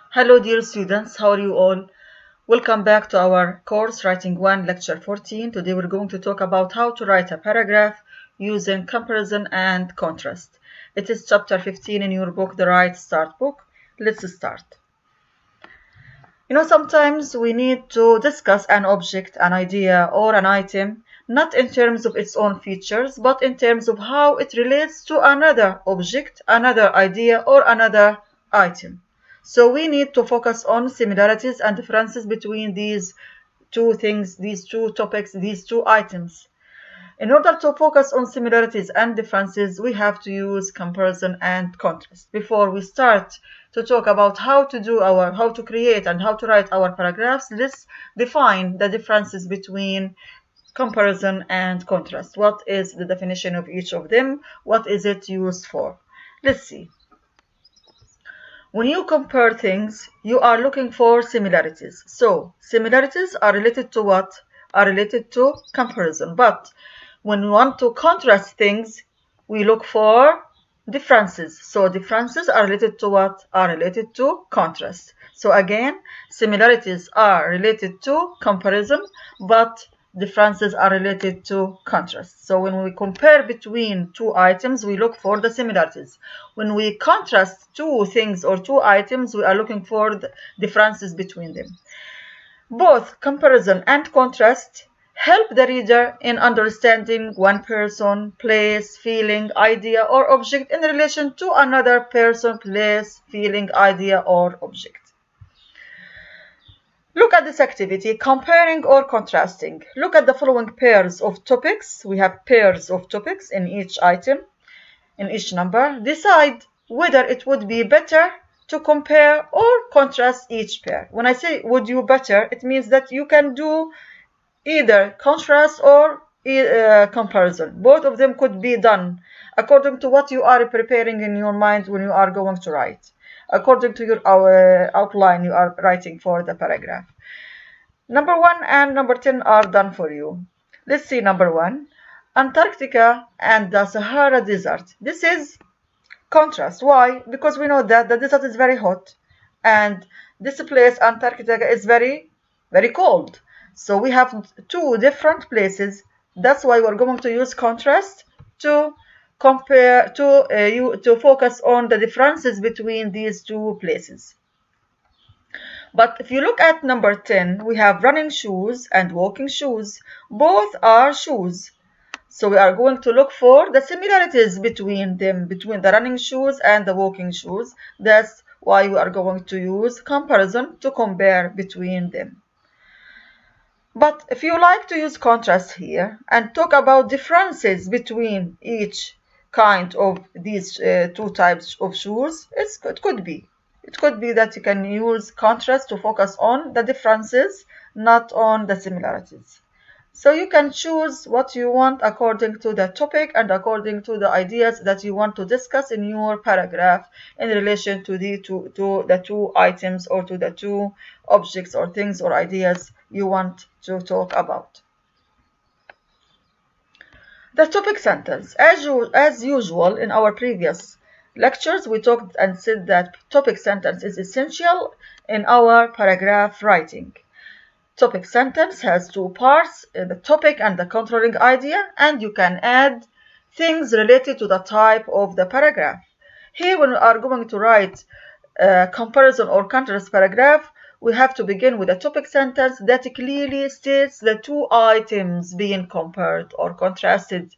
Hello dear students, how are you all? Welcome back to our course Writing 1 Lecture 14. Today we're going to talk about how to write a paragraph using comparison and contrast. It is chapter 15 in your book, The Right Start book. Let's start. Sometimes we need to discuss an object, an idea, or an item, not in terms of its own features, but in terms of how it relates to another object, another idea, or another item. So we need to focus on similarities and differences between these two things, these two topics, these two items. In order to focus on similarities and differences, we have to use comparison and contrast. Before we start to talk about how to create and how to write our paragraphs, let's define the differences between comparison and contrast. What is the definition of each of them? What is it used for? Let's see. When you compare things, you are looking for similarities. So, similarities are related to what? Are related to comparison. But when we want to contrast things, we look for differences. So, differences are related to what? Are related to contrast. So, again, similarities are related to comparison, but differences are related to contrast. So when we compare between two items, we look for the similarities. When we contrast two things or two items, we are looking for the differences between them. Both comparison and contrast help the reader in understanding one person, place, feeling, idea, or object in relation to another person, place, feeling, idea, or object. Look at this activity, comparing or contrasting. Look at the following pairs of topics. We have pairs of topics in each item, in each number. Decide whether it would be better to compare or contrast each pair. When I say would you better, it means that you can do either contrast or comparison. Both of them could be done according to what you are preparing in your mind when you are going to write. According to your outline you are writing for the paragraph. Number 1 and number 10 are done for you. Let's see number 1. Antarctica and the Sahara Desert. This is contrast. Why? Because we know that the desert is very hot and this place, Antarctica, is very, very cold. So we have two different places. That's why we're going to use contrast to compare, to focus on the differences between these two places. But if you look at number 10, we have running shoes and walking shoes. Both are shoes. So we are going to look for the similarities between them, between the running shoes and the walking shoes. That's why we are going to use comparison to compare between them. But if you like to use contrast here and talk about differences between each kind of these two types of shoes, it could be. It could be that you can use contrast to focus on the differences, not on the similarities. So you can choose what you want according to the topic and according to the ideas that you want to discuss in your paragraph in relation to the two items or to the two objects or things or ideas you want to talk about. The topic sentence. As usual in our previous lectures, we talked and said that topic sentence is essential in our paragraph writing. Topic sentence has two parts, the topic and the controlling idea, and you can add things related to the type of the paragraph. Here, when we are going to write a comparison or contrast paragraph, we have to begin with a topic sentence that clearly states the two items being compared or contrasted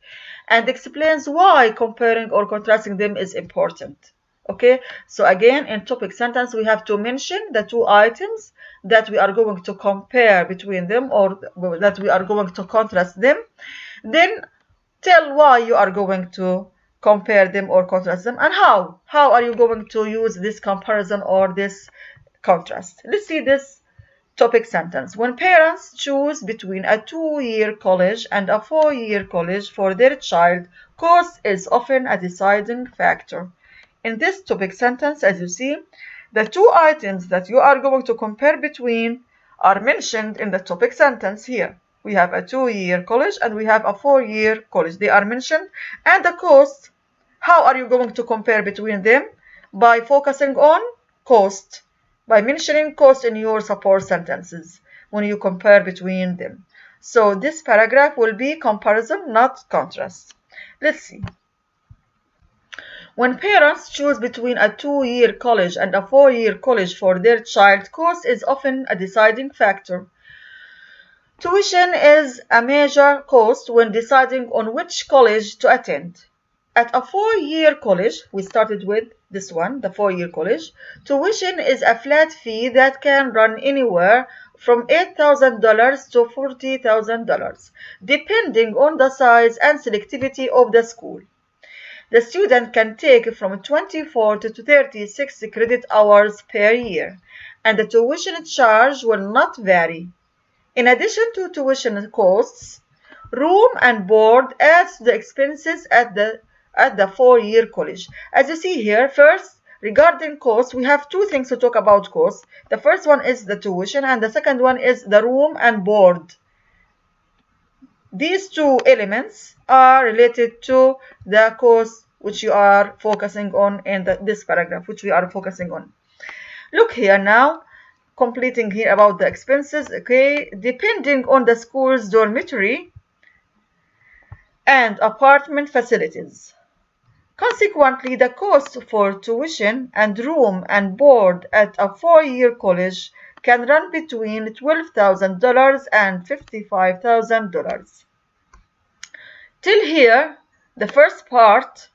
and explains why comparing or contrasting them is important. Okay, so again, in topic sentence, we have to mention the two items that we are going to compare between them or that we are going to contrast them. Then tell why you are going to compare them or contrast them and how. How are you going to use this comparison or this contrast? Let's see this topic sentence. When parents choose between a 2-year college and a 4-year college for their child, cost is often a deciding factor. In this topic sentence, as you see, the two items that you are going to compare between are mentioned in the topic sentence here. We have a 2-year college and we have a 4-year college. They are mentioned. And the cost, how are you going to compare between them? By focusing on cost. by mentioning cost in your support sentences when you compare between them. So this paragraph will be comparison, not contrast. Let's see. When parents choose between a 2-year college and a 4-year college for their child, cost is often a deciding factor. Tuition is a major cost when deciding on which college to attend. At a 4-year college, we started with this one, the 4-year college, tuition is a flat fee that can run anywhere from $8,000 to $40,000, depending on the size and selectivity of the school. The student can take from 24 to 36 credit hours per year, and the tuition charge will not vary. In addition to tuition costs, room and board adds to the expenses at the 4-year college. As you see here, first, regarding costs, we have two things to talk about costs. The first one is the tuition, and the second one is the room and board. These two elements are related to the cost which you are focusing on in this paragraph, which we are focusing on. Look here now. Completing here about the expenses, okay, depending on the school's dormitory and apartment facilities. Consequently, the cost for tuition and room and board at a 4-year college can run between $12,000 and $55,000. Till here, the first part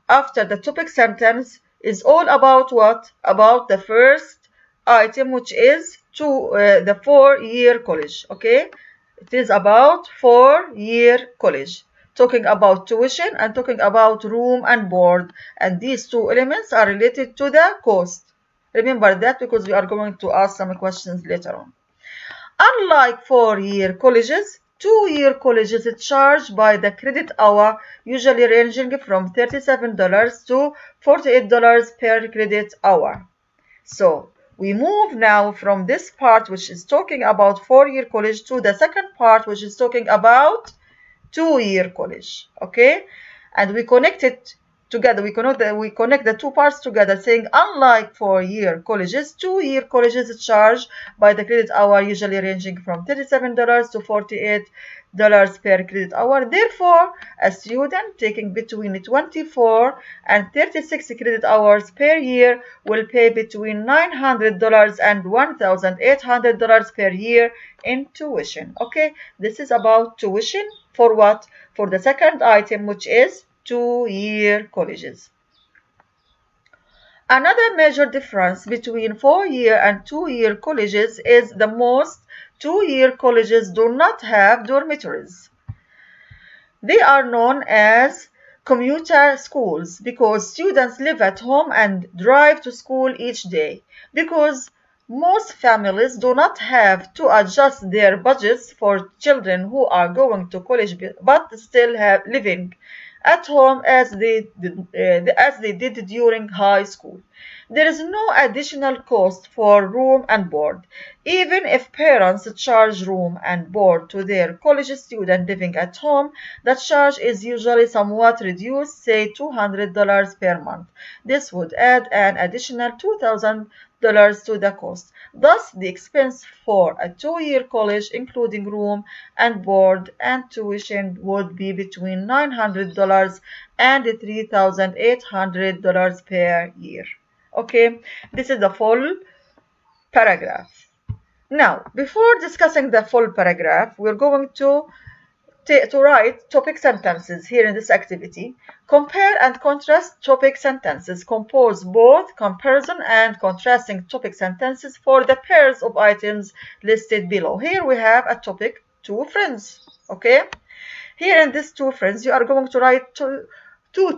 after the topic sentence is all about what? About the first item, which is the 4-year college. Okay, it is about 4-year college, talking about tuition and talking about room and board, and these two elements are related to the cost. Remember that, because we are going to ask some questions later on. Unlike 4-year colleges, 2-year colleges charged by the credit hour, usually ranging from $37 to $48 per credit hour. So we move now from this part, which is talking about 4-year college, to the second part, which is talking about 2-year college. Okay, and we connect it together. We connect the two parts together, saying unlike 4-year colleges, 2-year colleges charged by the credit hour, usually ranging from $37 to $48 per credit hour. Therefore, a student taking between 24 and 36 credit hours per year will pay between $900 and $1,800 per year in tuition. Okay, this is about tuition for what? For the second item, which is 2-year colleges. Another major difference between 4-year and 2-year colleges is the most 2-year colleges do not have dormitories. They are known as commuter schools because students live at home and drive to school each day, because most families do not have to adjust their budgets for children who are going to college but still have living at home as they did during high school. There is no additional cost for room and board. Even if parents charge room and board to their college student living at home, the charge is usually somewhat reduced, say $200 per month. This would add an additional $2,000 to the cost. Thus, the expense for a 2-year college, including room and board and tuition, would be between $900 and $3,800 per year. Okay, this is the full paragraph. Now, before discussing the full paragraph, we're going to write topic sentences here in this activity. Compare and contrast topic sentences. Compose both comparison and contrasting topic sentences for the pairs of items listed below. Here we have a topic, two friends. Okay, here in this two friends, you are going to write two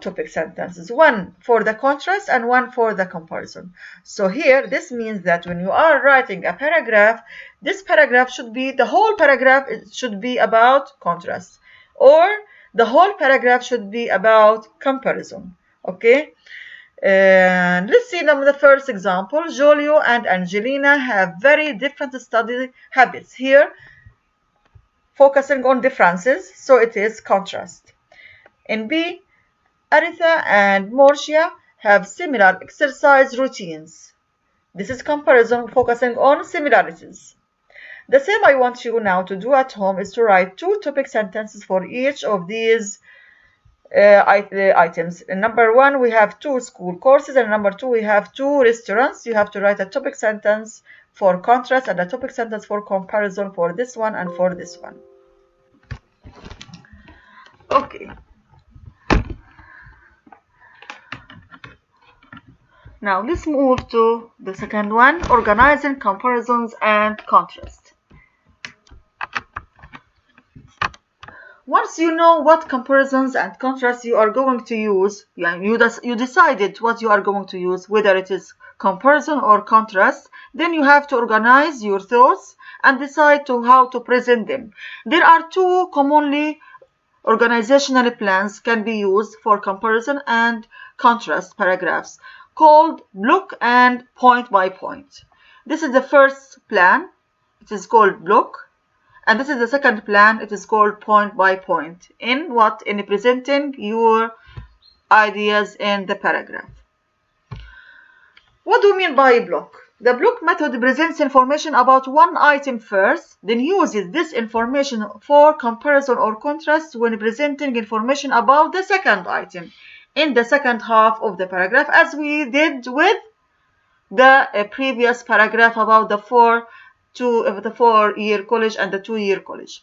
topic sentences, one for the contrast and one for the comparison. So here, this means that when you are writing a paragraph, this paragraph should be, the whole paragraph should be about contrast, or the whole paragraph should be about comparison. Okay, and let's see now the first example. Julio and Angelina have very different study habits. Here, focusing on differences, so it is contrast. In B, Aretha and Marcia have similar exercise routines. This is comparison focusing on similarities. The same I want you now to do at home is to write 2 topic sentences for each of these items. In number 1 we have 2 school courses, and number 2 we have 2 restaurants. You have to write a topic sentence for contrast and a topic sentence for comparison for this one and for this one. Okay. Now let's move to the second one, organizing comparisons and contrast. Once you know what comparisons and contrasts you are going to use, you decided what you are going to use, whether it is comparison or contrast, then you have to organize your thoughts and decide how to present them. There are 2 commonly organizational plans can be used for comparison and contrast paragraphs, called block and point by point. This is the first plan, it is called block. And this is the second plan, it is called point by point. In what? In presenting your ideas in the paragraph. What do we mean by block? The block method presents information about one item first, then uses this information for comparison or contrast when presenting information about the second item in the second half of the paragraph, as we did with the previous paragraph about the 4-year college and the 2-year college.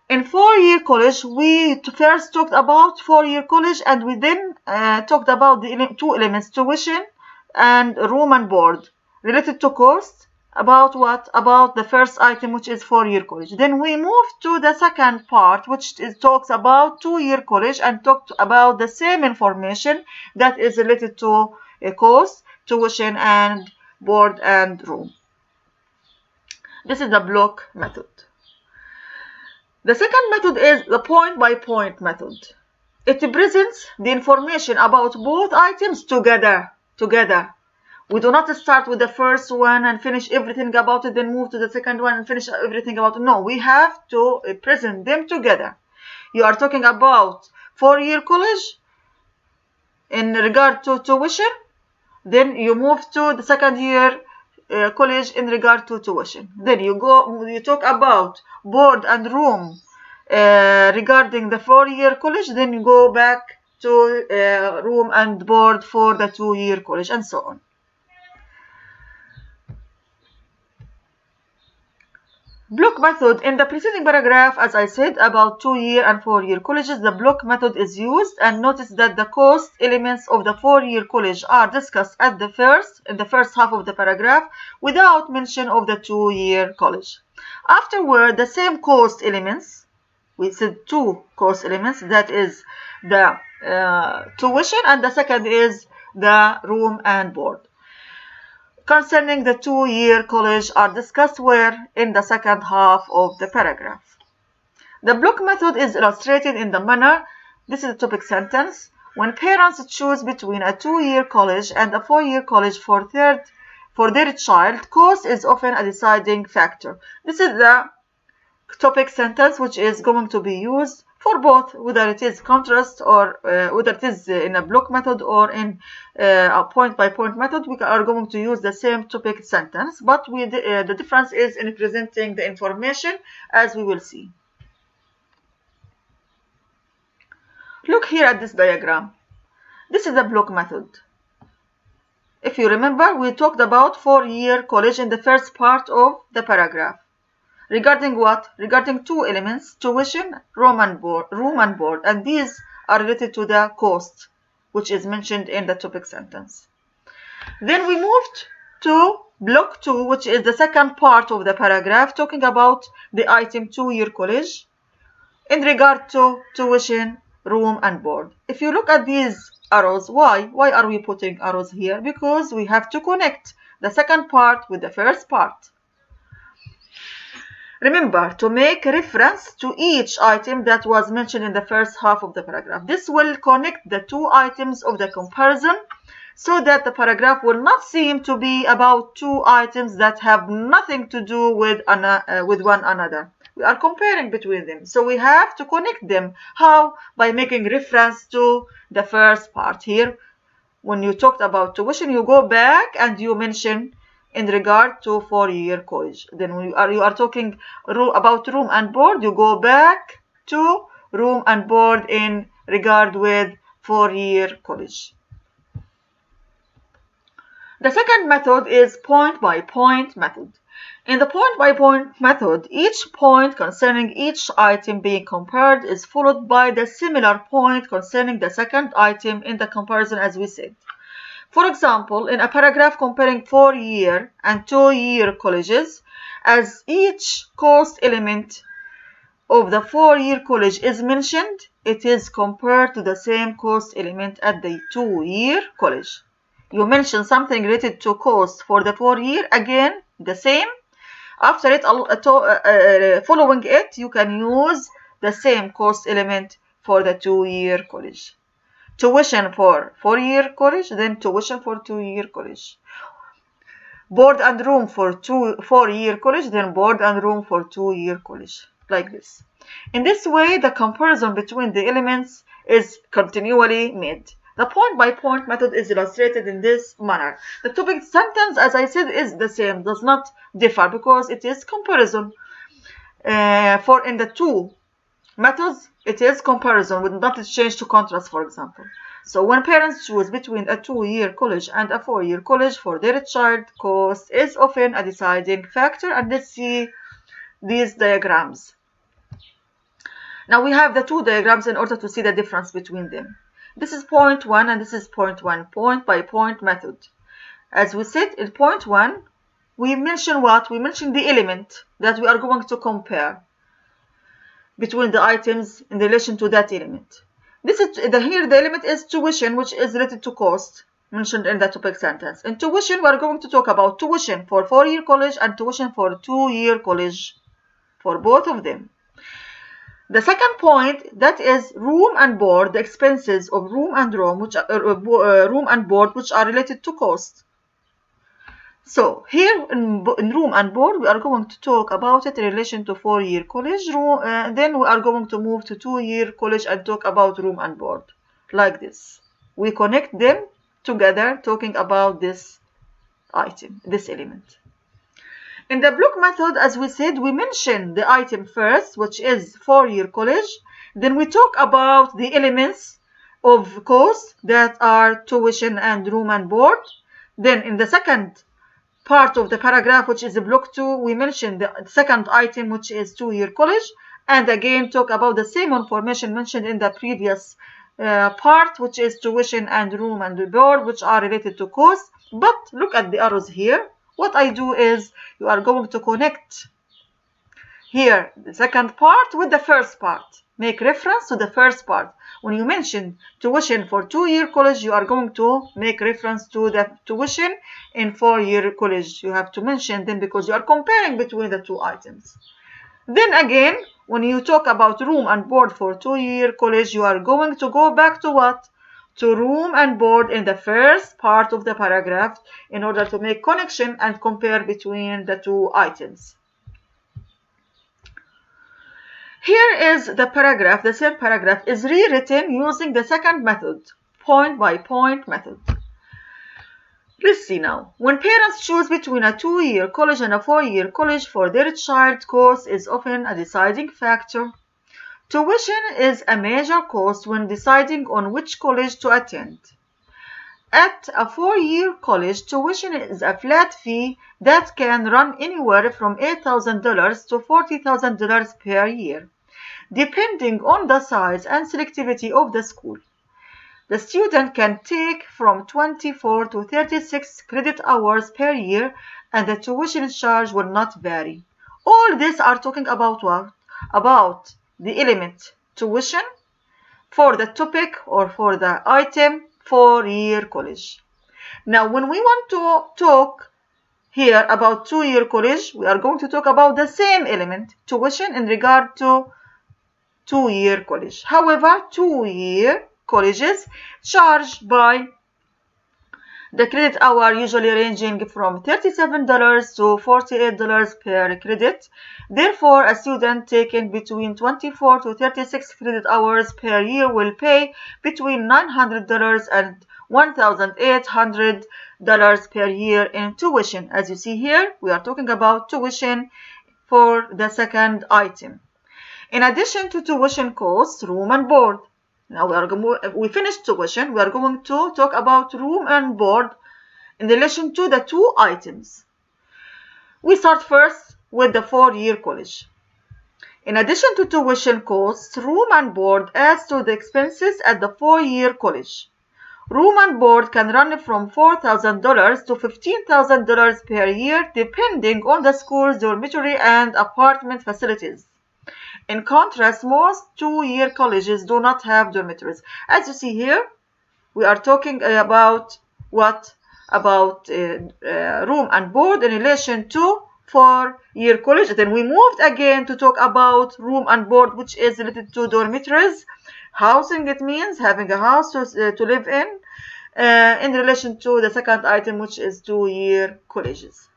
In 4-year college, we first talked about 4-year college, and we then talked about the 2 elements, tuition and room and board, related to cost. About what? About the first item, which is 4-year college. Then we moved to the second part, which talks about 2-year college, and talked about the same information that is related to cost, tuition and board and room. This is the block method. The second method is the point-by-point method. It presents the information about both items together. We do not start with the first one and finish everything about it, then move to the second one and finish everything about it. No, we have to present them together. You are talking about 4-year college in regard to tuition, then you move to the second year college in regard to tuition. Then you talk about board and room regarding the 4-year college, then you go back to room and board for the 2-year college, and so on. Block method. In the preceding paragraph, as I said, about 2-year and 4-year colleges, the block method is used, and notice that the cost elements of the 4-year college are discussed in the first half of the paragraph without mention of the 2-year college. Afterward, the same cost elements, we said 2 cost elements, that is the tuition, and the second is the room and board, concerning the 2-year college are discussed where? In the second half of the paragraph. The block method is illustrated in the manner, this is the topic sentence, when parents choose between a 2-year college and a 4-year college for their child, cost is often a deciding factor. This is the topic sentence which is going to be used for both, whether it is contrast or whether it is in a block method or in a point-by-point method. We are going to use the same topic sentence, but the difference is in presenting the information, as we will see. Look here at this diagram. This is the block method. If you remember, we talked about 4-year college in the first part of the paragraph. Regarding what? Regarding 2 elements, tuition, room and board, and these are related to the cost, which is mentioned in the topic sentence. Then we moved to block 2, which is the second part of the paragraph, talking about the item 2-year college in regard to tuition, room and board. If you look at these arrows, why are we putting arrows here? Because we have to connect the second part with the first part. Remember to make reference to each item that was mentioned in the first half of the paragraph. This will connect the 2 items of the comparison so that the paragraph will not seem to be about 2 items that have nothing to do with one another. We are comparing between them, so we have to connect them. How? By making reference to the first part. Here when you talked about tuition, you go back and you mention in regard to 4-year college. Then when you are talking about room and board, you go back to room and board in regard with 4-year college. The second method is point-by-point method. In the point-by-point method, each point concerning each item being compared is followed by the similar point concerning the second item in the comparison, as we said. For example, in a paragraph comparing 4-year and 2-year colleges, as each cost element of the 4-year college is mentioned, it is compared to the same cost element at the 2-year college. You mention something related to cost for the 4-year, again, the same. After it, following it, you can use the same cost element for the 2-year college. Tuition for 4-year college, then tuition for 2-year college. Board and room for 4-year college, then board and room for 2-year college. Like this. In this way, the comparison between the elements is continually made. The point-by-point method is illustrated in this manner. The topic sentence, as I said, is the same, does not differ because it is comparison. For in the two methods, it is comparison with not change to contrast, for example. So when parents choose between a 2-year college and a 4-year college for their child, cost is often a deciding factor. And let's see these diagrams. Now we have the two diagrams in order to see the difference between them. This is point 1 and this is point 1, point-by-point method. As we said, in point 1, we mention what? We mention the element that we are going to compare between the items in relation to that element. Here the element is tuition, which is related to cost, mentioned in the topic sentence. In tuition, we are going to talk about tuition for 4-year college and tuition for 2-year college, for both of them. The second point, that is room and board, the expenses of room and board, which are related to cost. So here in room and board, we are going to talk about it in relation to 4-year college. Then we are going to move to 2-year college and talk about room and board, like this. We connect them together, talking about this item, this element. In the block method, as we said, we mention the item first, which is 4-year college. Then we talk about the elements of cost that are tuition and room and board. Then in the second part of the paragraph, which is block 2, we mention the second item, which is 2-year college. And again, talk about the same information mentioned in the previous part, which is tuition and room and board, which are related to cost. But look at the arrows here. What I do is, you are going to connect here the second part with the first part. Make reference to the first part. When you mention tuition for 2-year college, you are going to make reference to the tuition in 4-year college. You have to mention them because you are comparing between the two items. Then again, when you talk about room and board for 2-year college, you are going to go back to what? To room and board in the first part of the paragraph in order to make connection and compare between the two items. Here is the paragraph. The third paragraph is rewritten using the second method, point-by-point method. Let's see now. When parents choose between a 2-year college and a 4-year college for their child, cost is often a deciding factor. Tuition is a major cost when deciding on which college to attend. At a 4-year college, tuition is a flat fee that can run anywhere from $8,000 to $40,000 per year, depending on the size and selectivity of the school. The student can take from 24 to 36 credit hours per year, and the tuition charge will not vary. All this are talking about what? About the element tuition for the topic or for the item 4-year college. Now, when we want to talk here about 2-year college, we are going to talk about the same element, tuition, in regard to 2-year college. However, 2-year colleges charge by the credit hour, usually ranging from $37 to $48 per credit. Therefore, a student taking between 24 to 36 credit hours per year will pay between $900 and $1,800 per year in tuition. As you see here, we are talking about tuition for the second item. In addition to tuition costs, room and board. Now we finished tuition. We are going to talk about room and board in relation to the two items. We start first with the 4-year college. In addition to tuition costs, room and board adds to the expenses at the 4-year college. Room and board can run from $4,000 to $15,000 per year depending on the school's dormitory and apartment facilities. In contrast, most 2-year colleges do not have dormitories. As you see here, we are talking about what? About room and board in relation to 4-year college. Then we moved again to talk about room and board, which is related to dormitories. Housing, it means having a house to live in relation to the second item, which is 2-year colleges.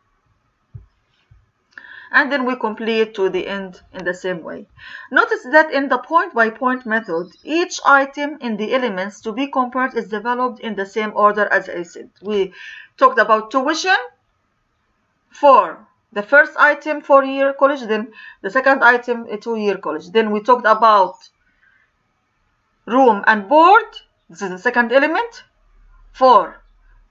And then we complete to the end in the same way. Notice that in the point-by-point method, each item in the elements to be compared is developed in the same order as I said. We talked about tuition for the first item, 4-year college, then the second item, a 2-year college. Then we talked about room and board. This is the second element for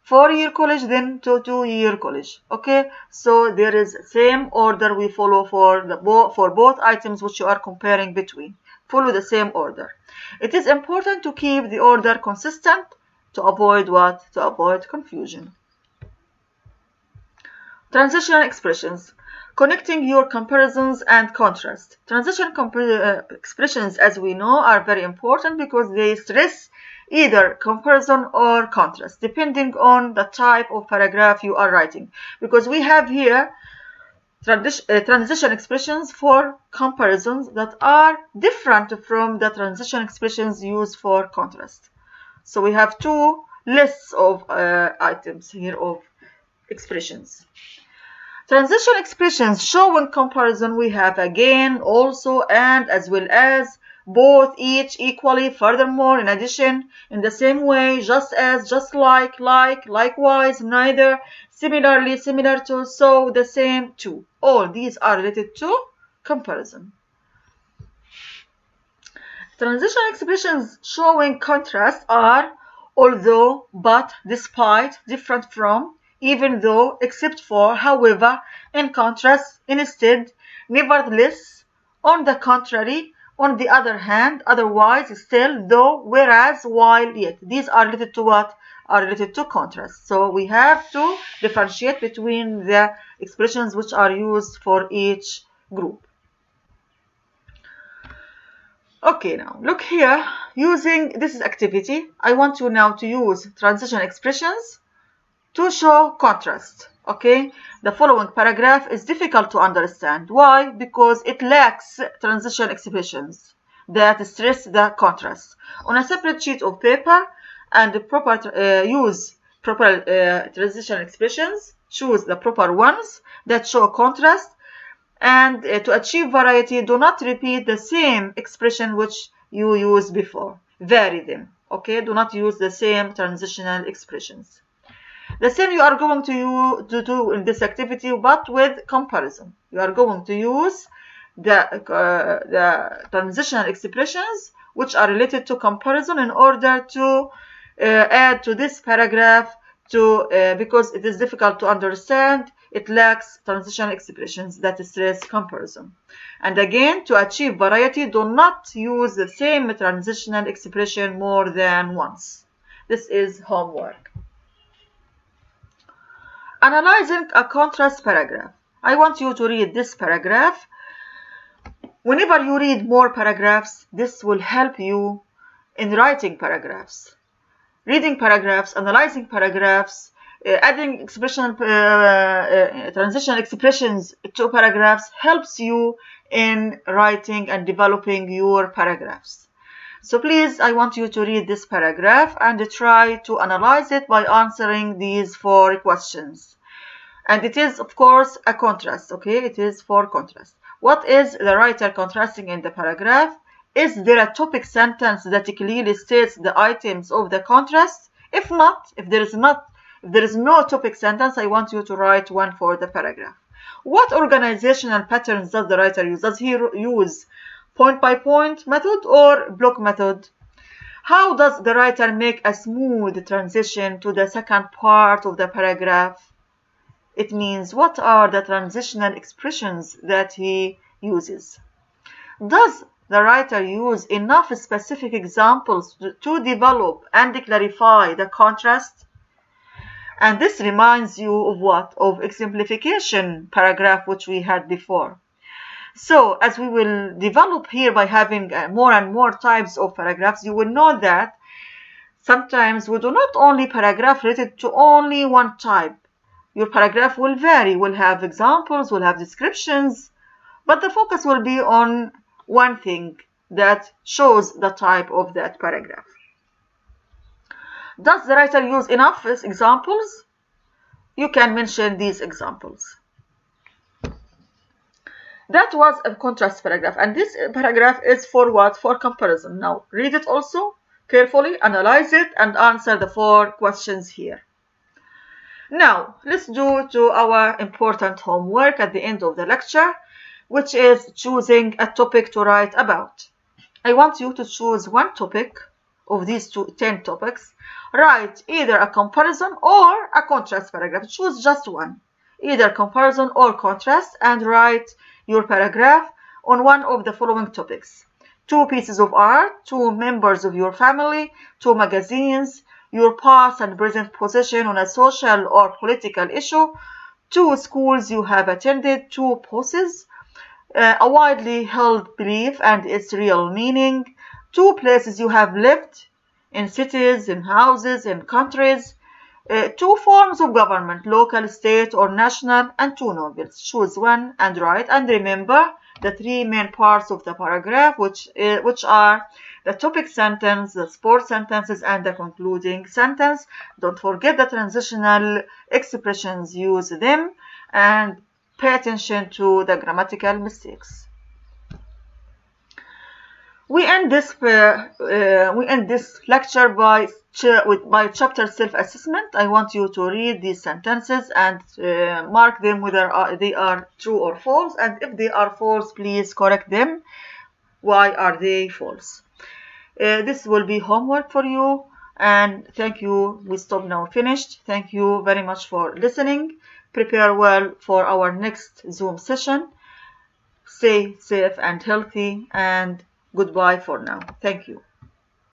4-year college, then to 2-year college. Okay, so there is same order we follow for both items which you are comparing between. Follow the same order. It is important to keep the order consistent to avoid what? To avoid confusion. Transitional expressions. Connecting your comparisons and contrast. Transition expressions, as we know, are very important because they stress either comparison or contrast, depending on the type of paragraph you are writing. Because we have here transition expressions for comparisons that are different from the transition expressions used for contrast. So we have two lists of items here of expressions. Transition expressions showing comparison we have again, also, and, as well as, both, each, equally, furthermore, in addition, in the same way, just as, just like, likewise, neither, similarly, similar to, so, the same, to. All these are related to comparison. Transition expressions showing contrast are although, but, despite, different from, even though, except for, however, in contrast, instead, nevertheless, on the contrary, on the other hand, otherwise, still, though, whereas, while, yet. These are related to what? Are related to contrast. So we have to differentiate between the expressions which are used for each group. Okay, now look here. Using this activity, I want you now to use transition expressions to show contrast. Okay, the following paragraph is difficult to understand. Why? Because it lacks transition expressions that stress the contrast. On a separate sheet of paper and use proper transition expressions, choose the proper ones that show contrast, and to achieve variety, do not repeat the same expression which you used before. Vary them. Okay, do not use the same transitional expressions. The same you are going to do in this activity, but with comparison. You are going to use the transitional expressions which are related to comparison in order to add to this paragraph because it is difficult to understand. It lacks transitional expressions that stress comparison. And again, to achieve variety, do not use the same transitional expression more than once. This is homework. Analyzing a contrast paragraph. I want you to read this paragraph. Whenever you read more paragraphs, this will help you in writing paragraphs. Reading paragraphs, analyzing paragraphs, adding transitional expressions to paragraphs helps you in writing and developing your paragraphs. So please, I want you to read this paragraph and try to analyze it by answering these 4 questions. And it is, of course, a contrast, okay? It is for contrast. What is the writer contrasting in the paragraph? Is there a topic sentence that clearly states the items of the contrast? If there is no topic sentence, I want you to write one for the paragraph. What organizational patterns does the writer use? Does he use point by point method or block method? How does the writer make a smooth transition to the second part of the paragraph? It means, what are the transitional expressions that he uses? Does the writer use enough specific examples to develop and clarify the contrast? And this reminds you of what? Of exemplification paragraph which we had before. So as we will develop here by having more and more types of paragraphs, you will know that sometimes we do not only paragraph related to only one type. Your paragraph will vary, will have examples, will have descriptions, but the focus will be on one thing that shows the type of that paragraph. Does the writer use enough examples? You can mention these examples. That was a contrast paragraph, and this paragraph is for what? For comparison. Now read it also carefully, analyze it, and answer the 4 questions here. Now let's do to our important homework at the end of the lecture, which is choosing a topic to write about. I want you to choose one topic of these 10 topics. Write either a comparison or a contrast paragraph. Choose just one, either comparison or contrast, and write your paragraph on one of the following topics: 2 pieces of art, 2 members of your family, 2 magazines, your past and present position on a social or political issue, 2 schools you have attended, 2 poses, a widely held belief and its real meaning, 2 places you have lived, in cities, in houses, in countries, 2 forms of government, local, state, or national, and 2 novels. Choose one and write. And remember the 3 main parts of the paragraph, which are the topic sentence, the support sentences, and the concluding sentence. Don't forget the transitional expressions. Use them and pay attention to the grammatical mistakes. We end this lecture by chapter self-assessment. I want you to read these sentences and mark them whether they are true or false. And if they are false, please correct them. Why are they false? This will be homework for you. And thank you. We stop now. Finished. Thank you very much for listening. Prepare well for our next Zoom session. Stay safe and healthy, and goodbye for now. Thank you.